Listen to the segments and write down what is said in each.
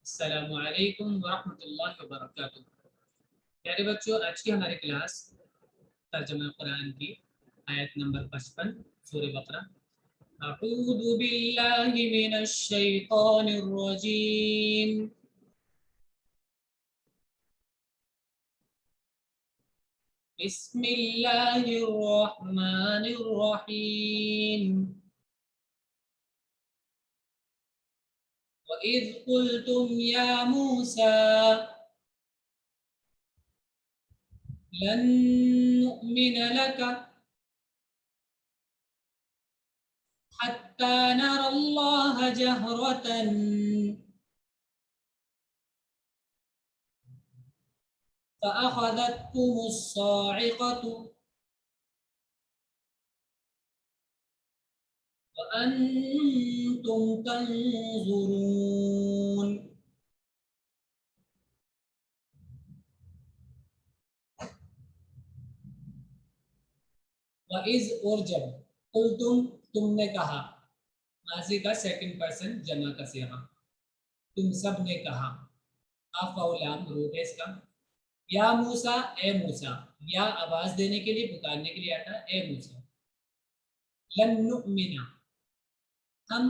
السلام علیکم ورحمۃ اللہ وبرکاتہ۔ پیارے بچوں، آج کی ہماری کلاس ترجمہ قرآن کی آیت نمبر 55 سورہ بقرہ۔ اعوذ باللہ من الشیطان الرجیم، بسم اللہ الرحمن الرحیم۔ وَإِذْ قُلْتُمْ يَا مُوسَىٰ لَن نُّؤْمِنَ لَكَ حَتَّىٰ نَرَى اللَّهَ جَهْرَةً فَأَخَذَتْكُمُ الصَّاعِقَةُ وَأَنتُمْ تَنظُرُونَ۔ وَإِذْ اور جب، تم نے کہا، ماضی کا سیکنڈ پرسن جمع کا صیغہ، تم سب نے کہا، فاولام روٹ ہے اس کا، یا موسیٰ اے موسیٰ، یا آواز دینے کے لیے پکارنے کے لیے آتا ہے، اے موسیٰ، لن نؤمن ہم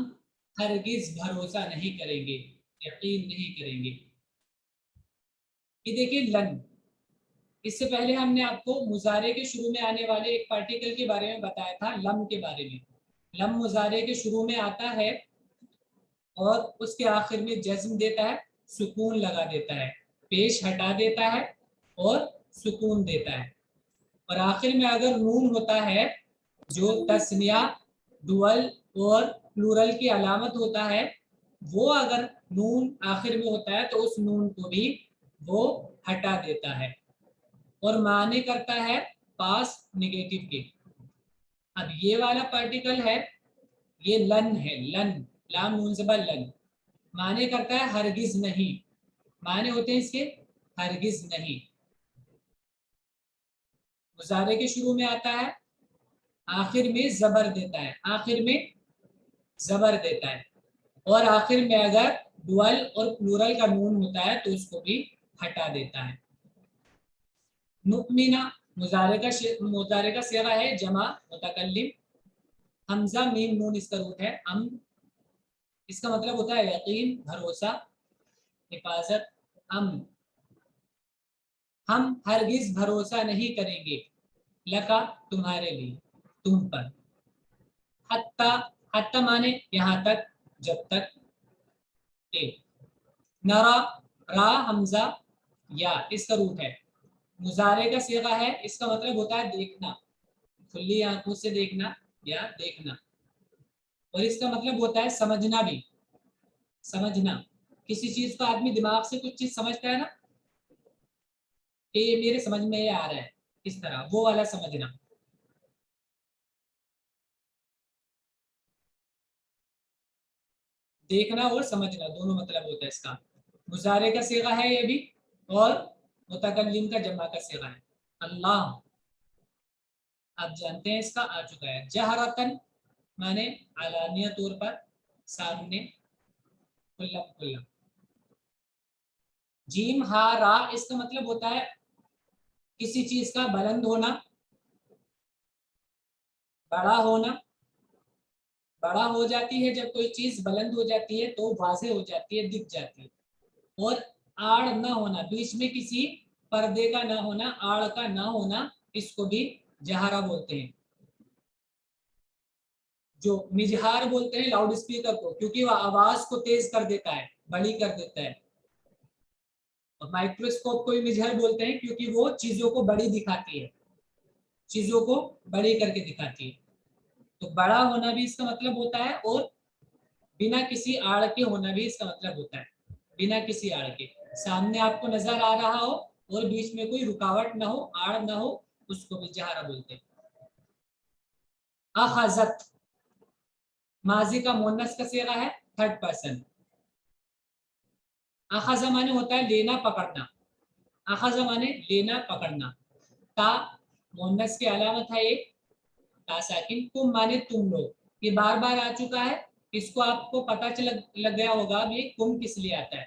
ہرگز بھروسہ نہیں کریں گے، یقین نہیں کریں گے۔ یہ دیکھیں لن، اس سے پہلے ہم نے آپ کو مضارع کے شروع میں آنے والے ایک پارٹیکل کے بارے میں بتایا تھا، لم کے بارے میں۔ لم مضارع کے شروع میں آتا ہے اور اس کے آخر میں جزم دیتا ہے، سکون لگا دیتا ہے، پیش ہٹا دیتا ہے اور سکون دیتا ہے، اور آخر میں اگر نون ہوتا ہے جو تثنیہ، ڈوئل اور پلورل کی علامت ہوتا ہے، وہ اگر نون آخر میں ہوتا ہے تو اس نون کو بھی وہ ہٹا دیتا ہے اور معنی کرتا ہے پاس نگیٹو کے۔ اب یہ والا پارٹیکل ہے، یہ لن ہے، لن، لام نون زبر لن، معنی کرتا ہے ہرگز نہیں، معنی ہوتے ہیں اس کے ہرگز نہیں۔ مضارع کے شروع میں آتا ہے، آخر میں زبر دیتا ہے، آخر میں زبر دیتا ہے، اور آخر میں اگر ڈوئل اور پلورل کا نون ہوتا ہے تو اس کو بھی ہٹا دیتا ہے۔ نؤمنا مضارع کا صیغہ ہے جمع متکلم، حمزہ میم نون اس کا روٹ ہے، اس کا مطلب ہوتا ہے یقین، بھروسہ، حفاظت، امن۔ ہم ہرگز بھروسہ نہیں کریں گے، لکا تمہارے لیے، تم پر، حتی مانے یہاں تک، جب تک، نرا، را حمزہ یا اس کا روٹ ہے، مضارع کا صیغہ ہے، اس کا مطلب ہوتا ہے دیکھنا، کھلی آنکھوں سے دیکھنا یا دیکھنا، اور اس کا مطلب ہوتا ہے سمجھنا بھی، سمجھنا، کسی چیز کو آدمی دماغ سے کچھ چیز سمجھتا ہے نا کہ یہ میرے سمجھ میں یہ آ رہا ہے، اس طرح وہ والا سمجھنا۔ دیکھنا اور سمجھنا دونوں مطلب ہوتا ہے اس کا۔ مضارع کا صیغہ ہے یہ بھی، اور متکلم کا جمع کا صیغہ ہے۔ اللہ آپ جانتے ہیں اس کا آ چکا ہے، جہرتن مانے علانیہ طور پر، سامنے، کھلم کھلم۔ جیم ہا را، اس کا مطلب ہوتا ہے کسی چیز کا بلند ہونا، بڑا ہونا، بڑا ہو جاتی ہے جب کوئی چیز بلند ہو جاتی ہے تو واضح ہو جاتی ہے، دکھ جاتی ہے، اور آڑ نہ ہونا، بیچ میں کسی پردے کا نہ ہونا، آڑ کا نہ ہونا، اس کو بھی جہارا بولتے ہیں۔ جو مجہار بولتے ہیں لاؤڈ اسپیکر کو، کیونکہ وہ آواز کو تیز کر دیتا ہے، بڑی کر دیتا ہے، اور مائکروسکوپ کو بھی مجہر بولتے ہیں کیونکہ وہ چیزوں کو بڑی دکھاتی ہے، چیزوں کو بڑی کر کے دکھاتی ہے۔ تو بڑا ہونا بھی اس کا مطلب ہوتا ہے، اور بنا کسی آڑ کے ہونا بھی اس کا مطلب ہوتا ہے، بنا کسی آڑ کے، سامنے آپ کو نظر آ رہا ہو اور بیچ میں کوئی رکاوٹ نہ ہو، آڑ نہ ہو، اس کو بھی جہارا بولتے ہیں۔ اخذت ماضی کا مؤنث کا صیغہ ہے، تھرڈ پرسن۔ اخذ مانے ہوتا ہے لینا، پکڑنا، اخذ مانے لینا، پکڑنا، تا مؤنث کی علامت ہے ایک، تا ساکن، تم مانے تم لوگ، یہ بار بار آ چکا ہے، اس کو آپ کو پتہ لگ گیا ہوگا یہ کم کس لیے آتا ہے،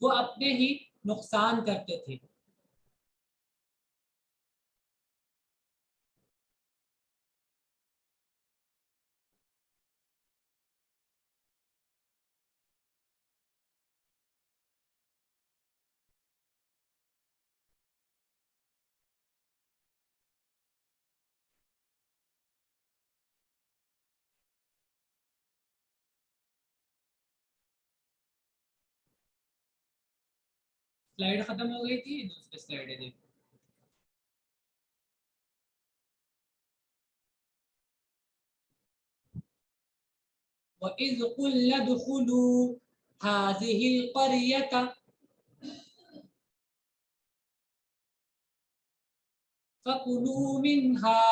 وہ اپنے ہی نقصان کرتے تھے. سلائڈ ختم ہو گئی تھی, دوسری سلائڈ ہے دیکھو. وَإِذْ قُلْنَا ادْخُلُوا هَٰذِهِ الْقَرْيَةَ فَكُلُوا مِنْهَا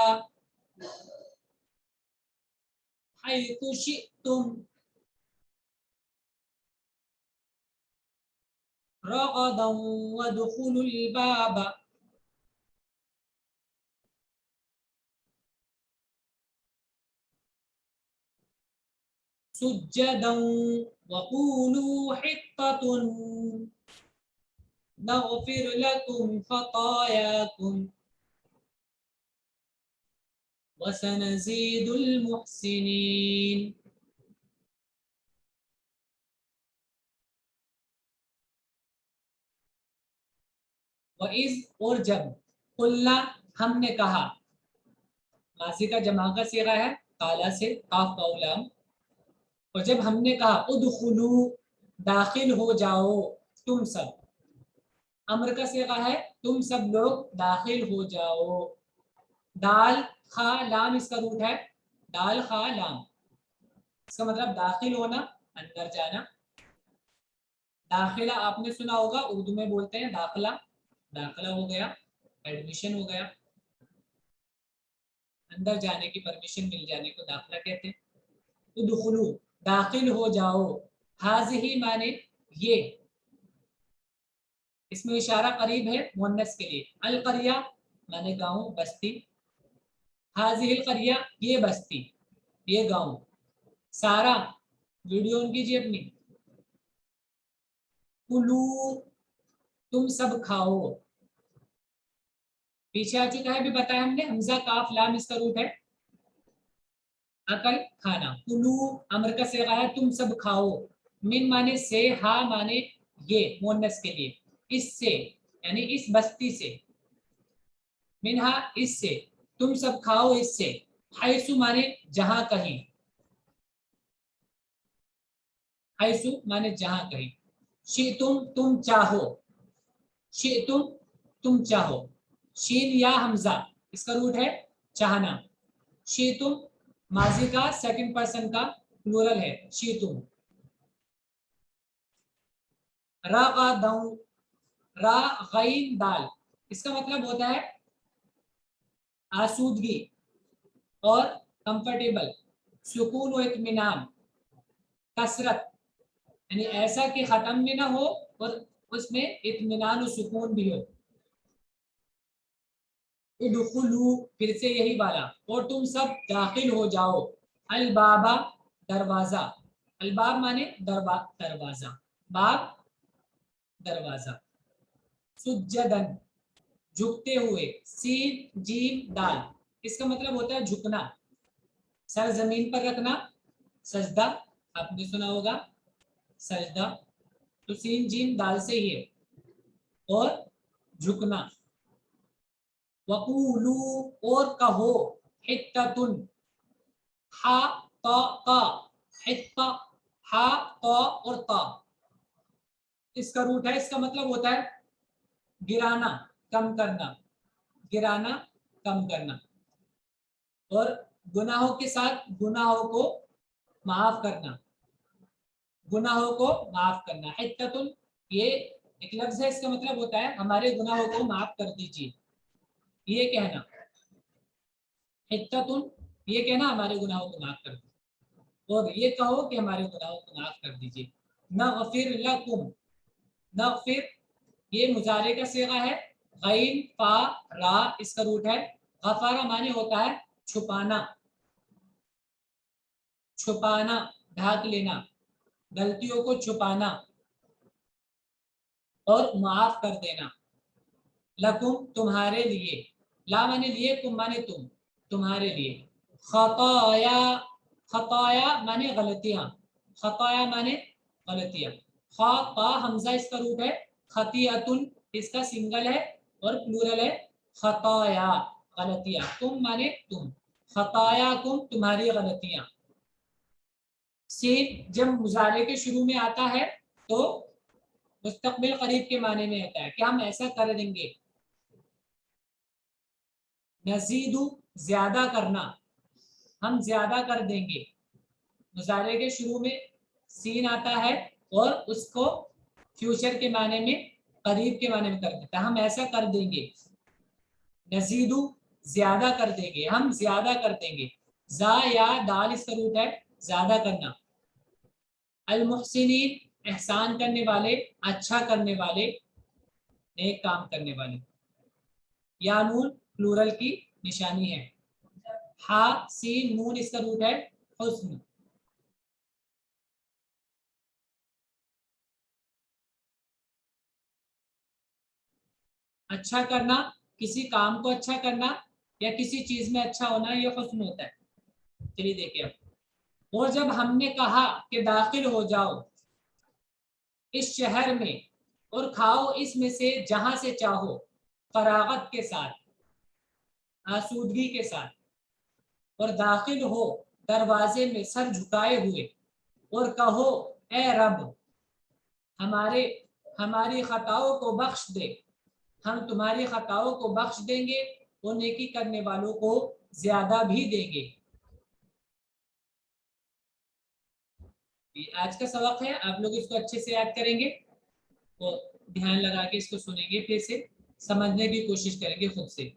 حَيْثُ شِئْتُمْ رَغَدًا وَادْخُلُوا الْبَابَ سُجَّدًا وَقُولُوا حِطَّةٌ نَغْفِرْ لَكُمْ خَطَايَاكُمْ وَسَنَزِيدُ الْمُحْسِنِينَ. وَإِذْ اور جب, قلنا ہم نے کہا, ماضی کا جمع کا صیغہ ہے قالا سے, قاف واو لام. اور جب ہم نے کہا ادخلوا داخل ہو جاؤ تم سب, امر کا صیغہ ہے تم سب لوگ داخل ہو جاؤ. دال خا لام اس کا روٹ ہے, دال خا لام, اس کا مطلب داخل ہونا, اندر جانا. داخلہ آپ نے سنا ہوگا, اردو میں بولتے ہیں داخلہ, داخلہ ہو گیا, ایڈمیشن ہو گیا, اندر جانے کی پرمیشن مل جانے کو داخلہ کہتے ہیں. ادخلوا داخل ہو جاؤ, حاضی مانے یہ, اس میں اشارہ قریب ہے مؤنث کے لیے. القریہ مانے گاؤں, بستی. حاضی القریہ یہ بستی, یہ گاؤں. سارا ویڈیو ان کیجیے اپنی. کلو تم سب کھاؤ, پیچھے آ چکا ہے بھی بتایا ہم نے, حمزہ کاف لام اس کا روٹ ہے, عقل کھانا. کلو امر کا صیغہ ہے تم سب کھاؤ. من مانے سے, ہا مانے یہ مؤنث کے لیے, اس سے یعنی اس بستی سے. منہا اس سے, تم سب کھاؤ اس سے. حیث مانے جہاں کہیں, حیث مانے جہاں کہیں. شئتم تم چاہو, شئتم تم چاہو. شین یا حمزہ اس کا روٹ ہے چاہنا. شئتم ماضی کا سیکنڈ پرسن کا پلورل ہے شئتم. راغداً, را غین دال, اس کا مطلب ہوتا ہے آسودگی اور کمفرٹیبل, سکون و اطمینان, کثرت یعنی ایسا کہ ختم بھی نہ ہو اور اس میں اطمینان و سکون بھی ہو. ادخلوا پھر سے یہی بالا, اور تم سب داخل ہو جاؤ. البابا دروازہ, الباب مانے دروازہ, باب دروازہ. سجدن جھکتے ہوئے, سین جیم دال, اس کا مطلب ہوتا ہے جھکنا, سر زمین پر رکھنا, سجدہ آپ نے سنا ہوگا سجدہ, تو سین جیم دال سے ہی ہے, اور جھکنا. وقولو اور کہو, حتتن ہا تا کا, حتہ ہا تا اور تا اس کا روٹ ہے, اس کا مطلب ہوتا ہے گرانا, کم کرنا, گرانا کم کرنا, اور گناہوں کے ساتھ گناہوں کو معاف کرنا, گناہوں کو معاف کرنا. حتتن یہ ایک لفظ ہے, اس کا مطلب ہوتا ہے ہمارے گناہوں کو معاف کر دیجیے, یہ کہنا. حتتن یہ کہنا ہمارے گناہوں کو معاف کر دیجیے, اور یہ کہو کہ ہمارے گناہوں کو معاف کر دیجیے. نغفر لکم, نغفر یہ مضارع کا صیغہ ہے, غین فا را اس کا روٹ ہے. غفارہ معنی ہوتا ہے چھپانا, چھپانا ڈھانک لینا, غلطیوں کو چھپانا. اور معاف کر دینا. لکم تمہارے لیے, لا مانے لیے, کم مانے تم, تمہارے لیے. خطایا, خطایا مانے غلطیاں, خطایا مانے غلطیاں. خطا حمزہ اس کا روٹ ہے, خطیئتن اس کا سنگل ہے اور پلورل ہے خطایا, غلطیاں. تم مانے تم, خطایا کم تمہاری غلطیاں. سین جب مضارع کے شروع میں آتا ہے تو مستقبل قریب کے معنی میں ہوتا ہے کہ ہم ایسا کر دیں گے. نزیدو زیادہ کرنا, ہم زیادہ کر دیں گے. مضارع کے شروع میں سین آتا ہے اور اس کو فیوچر کے معنی میں, قریب کے معنی میں کر دیتا ہے, ہم ایسا کر دیں گے. نزیدو زیادہ کر دیں گے, ہم زیادہ کر دیں گے. زا یا دال اس کا روٹ ہے زیادہ کرنا. المحسنین احسان کرنے والے, اچھا کرنے والے, نیک کام کرنے والے. یا نون پلورل کی نشانی ہے. ہا سین نون اس کا روٹ ہے حسن. اچھا کرنا, کسی کام کو اچھا کرنا یا کسی چیز میں اچھا ہونا, یہ حسن ہوتا ہے. چلیے دیکھیں اب. اور جب ہم نے کہا کہ داخل ہو جاؤ اس شہر میں اور کھاؤ اس میں سے جہاں سے چاہو, فراغت کے ساتھ, آسودگی کے ساتھ, اور داخل ہو دروازے میں سر جھکائے ہوئے اور کہو اے رب ہماری خطاؤں کو بخش دے, ہم تمہاری خطاؤں کو بخش دیں گے اور نیکی کرنے والوں کو زیادہ بھی دیں گے. آج کا سبق ہے, آپ لوگ اس کو اچھے سے یاد کریں گے اور دھیان لگا کے اس کو سنیں گے, پھر سے سمجھنے کی کوشش کریں گے خود سے.